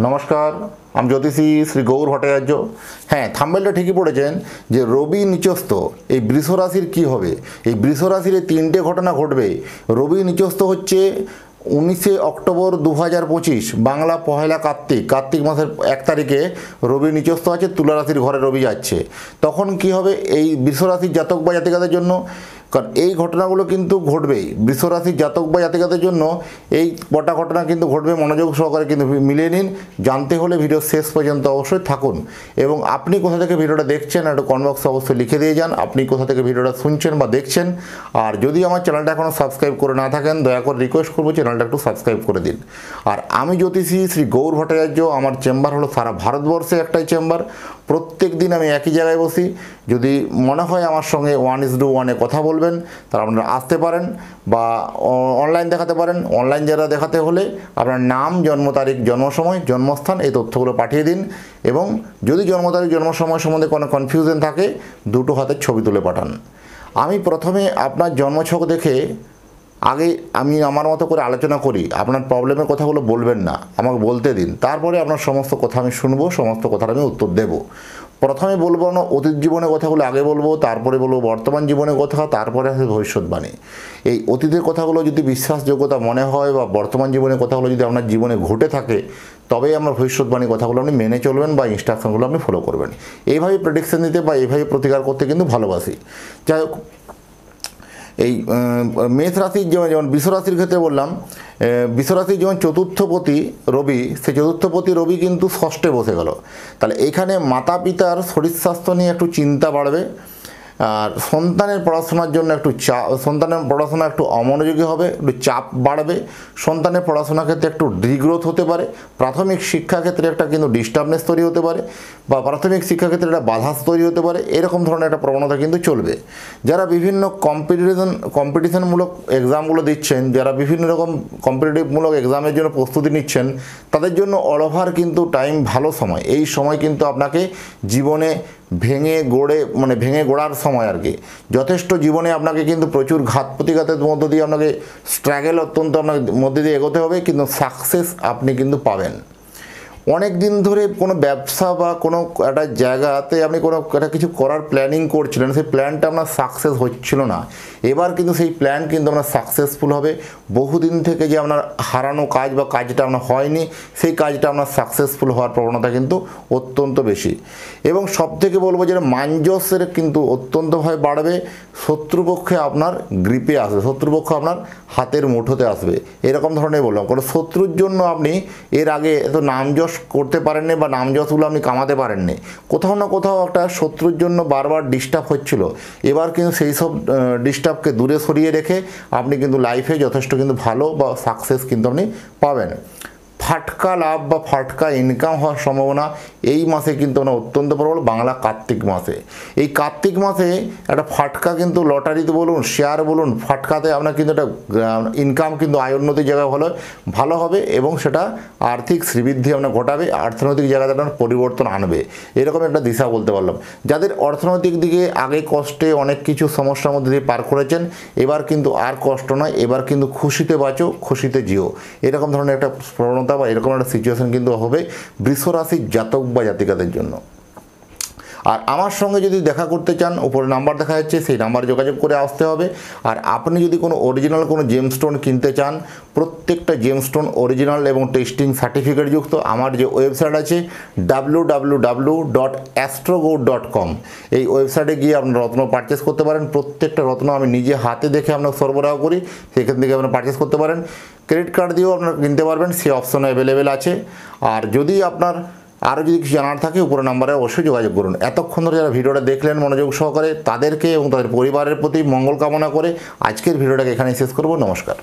নমস্কার, আমি জ্যোতিষী শ্রী গৌর ভট্টাচার্য। হ্যাঁ, থাম্বনেলটা ঠিকই পড়েছেন যে রবি নিচস্থ এই বৃষ রাশির কী হবে। এই বৃষ রাশির এই তিনটে ঘটনা ঘটবে। রবি নিচস্থ হচ্ছে 19 অক্টোবর 2025, বাংলা পহেলা কার্তিক মাসের 1 তারিখে রবি নিচস্থ আছে, তুলা রাশির ঘরে রবি যাচ্ছে। তখন কি হবে এই বৃষ রাশির জাতক বা জাতিকাদের জন্য? কারণ এই ঘটনাগুলো কিন্তু ঘটবেই বৃষ রাশির জাতক বা জাতিকাদের জন্য। এই কটা ঘটনা কিন্তু ঘটবে, মনোযোগ সহকারে কিন্তু মিলিয়ে নিন। জানতে হলে ভিডিও শেষ পর্যন্ত অবশ্যই থাকুন। এবং আপনি কোথা থেকে ভিডিওটা দেখছেন একটু কমেন্ট বক্সে অবশ্যই লিখে দিয়ে যান আপনি কোথা থেকে ভিডিওটা শুনছেন বা দেখছেন। আর যদি আমার চ্যানেলটা এখনও সাবস্ক্রাইব করে না থাকেন, দয়া করে রিকোয়েস্ট করবো চ্যানেলটা একটু সাবস্ক্রাইব করে দিন। আর আমি জ্যোতিষী শ্রী গৌর ভট্টাচার্য, আমার চেম্বার হলো সারা ভারতবর্ষে একটাই চেম্বার। প্রত্যেক দিন আমি একই জায়গায় বসি। যদি মনে হয় আমার সঙ্গে 1:1 কথা বলবেন, তারা আপনারা আসতে পারেন বা অনলাইন দেখাতে পারেন। অনলাইন যারা দেখাতে হলে আপনার নাম, জন্ম তারিখ, জন্ম সময়, জন্মস্থান এই তথ্যগুলো পাঠিয়ে দিন। এবং যদি জন্ম তারিখ, জন্ম সময় সম্বন্ধে কোনো কনফিউশন থাকে, দুটো হাতের ছবি তুলে পাঠান। আমি প্রথমে আপনার জন্মছক দেখে আগে আমি আমার মতো করে আলোচনা করি। আপনার প্রবলেমের কথাগুলো বলবেন না, আমাকে বলতে দিন। তারপরে আপনার সমস্ত কথা আমি শুনবো, সমস্ত কথার আমি উত্তর দেব। প্রথমে বলবো না অতীত জীবনের কথাগুলো আগে বলবো, তারপরে বলবো বর্তমান জীবনের কথা, তারপরে আসে ভবিষ্যৎবাণী। এই অতীতের কথাগুলো যদি বিশ্বাসযোগ্যতা মনে হয় বা বর্তমান জীবনের কথাগুলো যদি আপনার জীবনে ঘটে থাকে, তবেই আমরা ভবিষ্যৎবাণী কথাগুলো আপনি মেনে চলবেন বা ইনস্ট্রাকশনগুলো আপনি ফলো করবেন। এইভাবে প্রেডিকশন দিতে বা এইভাবে প্রতিকার করতে কিন্তু ভালোবাসি। যাই হোক, এই মেষ রাশির যেমন বৃষ রাশির ক্ষেত্রে বললাম, বৃষ রাশির যেমন চতুর্থপতি রবি, সেই চতুর্থপতি রবি কিন্তু ষষ্ঠে বসে গেল। তাহলে এখানে মাতা পিতার শরীর স্বাস্থ্য নিয়ে একটু চিন্তা বাড়বে। আর সন্তানের পড়াশোনার জন্য সন্তানের পড়াশোনা একটু অমনোযোগী হবে, একটু চাপ বাড়বে। সন্তানের পড়াশোনার ক্ষেত্রে একটু ডিগ্রোথ হতে পারে। প্রাথমিক শিক্ষাক্ষেত্রে একটা কিন্তু ডিস্টার্বনেস তৈরি হতে পারে, বা প্রাথমিক শিক্ষাক্ষেত্রে একটা বাধা তৈরি হতে পারে। এরকম ধরনের একটা প্রবণতা কিন্তু চলবে। যারা বিভিন্ন কম্পিটিশনমূলক এক্সামগুলো দিচ্ছেন, যারা বিভিন্ন রকম কম্পিটিটিভমূলক এক্সামের জন্য প্রস্তুতি নিচ্ছেন, তাদের জন্য অল ওভার কিন্তু টাইম ভালো সময়। এই সময় কিন্তু আপনাকে জীবনে ভেঙে গোড়ার সময় আর কি। যথেষ্ট জীবনে আপনাকে কিন্তু প্রচুর ঘাত প্রতিঘাতের মধ্য দিয়ে আপনাকে স্ট্রাগল অত্যন্ত আপনার মধ্যে দিয়ে এগোতে হবে, কিন্তু সাকসেস আপনি কিন্তু পাবেন। অনেক দিন ধরে কোনো ব্যবসা বা কোনো একটা জায়গাতে আপনি কোনো একটা কিছু করার প্ল্যানিং করছিলেন, সেই প্ল্যানটা আপনার সাকসেস হচ্ছিল না। এবার কিন্তু সেই প্ল্যান কিন্তু আপনার সাকসেসফুল হবে। বহুদিন থেকে যে আপনার হারানো কাজ বা কাজটা আপনার হয়নি, সেই কাজটা আপনার সাকসেসফুল হওয়ার প্রবণতা কিন্তু অত্যন্ত বেশি। এবং সবথেকে বলবো যে মাঞ্জসের কিন্তু অত্যন্তভাবে বাড়বে। শত্রুপক্ষে আপনার গ্রিপে আসবে, শত্রুপক্ষ আপনার হাতের মুঠোতে আসবে, এরকম ধরনের বললাম। কোনো শত্রুর জন্য আপনি এর আগে এত নামযশ করতে পারেননি বা নামযশগুলো আপনি কামাতে পারেননি। কোথাও না কোথাও একটা শত্রুর জন্য বারবার ডিস্টার্ব হচ্ছিল। এবার কিন্তু সেই সব ডিস্টার্বকে দূরে সরিয়ে রেখে আপনি কিন্তু লাইফে যথেষ্ট কিন্তু ভালো বা সাকসেস কিন্তু আপনি পাবেন। ফাটকা লাভ বা ফাটকা ইনকাম হওয়ার সম্ভাবনা এই মাসে কিন্তু আমরা অত্যন্ত প্রবল। বাংলা কার্তিক মাসে, এই কার্তিক মাসে একটা ফাটকা কিন্তু লটারিতে বলুন, শেয়ার বলুন, ফাটকাতে আপনার কিন্তু একটা ইনকাম কিন্তু আয় উন্নতির জায়গায় ভালো হবে। এবং সেটা আর্থিক শ্রীবৃদ্ধি আপনার ঘটাবে, অর্থনৈতিক জায়গাতে আপনার পরিবর্তন আনবে, এরকম একটা দিশা বলতে পারলাম। যাদের অর্থনৈতিক দিকে আগে কষ্টে অনেক কিছু সমস্যার মধ্যে দিয়ে পার করেছেন, এবার কিন্তু আর কষ্ট নয়, এবার কিন্তু খুশিতে বাঁচো, খুশিতে জিও, এরকম ধরনের একটা প্রবণতা বা এরকম একটা সিচুয়েশন কিন্তু হবে বৃষ রাশির জাতক বা জাতিকাদের জন্য। আর আমার সঙ্গে যদি দেখা করতে চান, উপরে নাম্বার দেখা যাচ্ছে, সেই নাম্বারে যোগাযোগ করে আসতে হবে। আর আপনি যদি কোনো অরিজিনাল কোনো জেমস্টোন কিনতে চান, প্রত্যেকটা জেমস্টোন অরিজিনাল এবং টেস্টিং সার্টিফিকেটযুক্ত, আমার যে ওয়েবসাইট আছে www.astrogold.com, এই ওয়েবসাইটে গিয়ে আপনার রত্ন পারচেস করতে পারেন। প্রত্যেকটা রত্ন আমি নিজে হাতে দেখে আপনার সরবরাহ করি, সেখান থেকে আপনারা পারচেস করতে পারেন। ক্রেডিট কার্ড দিয়েও আপনারা কিনতে পারবেন, সেই অপশন অ্যাভেলেবেল আছে। আর যদি আপনার আরও যদি কিছু জানার থাকে, উপরে নাম্বারে অবশ্যই যোগাযোগ করুন। এতক্ষণ ধরে যারা ভিডিওটা দেখলেন মনোযোগ সহকারে, তাদেরকে এবং তাদের পরিবারের প্রতি মঙ্গল কামনা করে আজকের ভিডিওটাকে এখানেই শেষ করব। নমস্কার।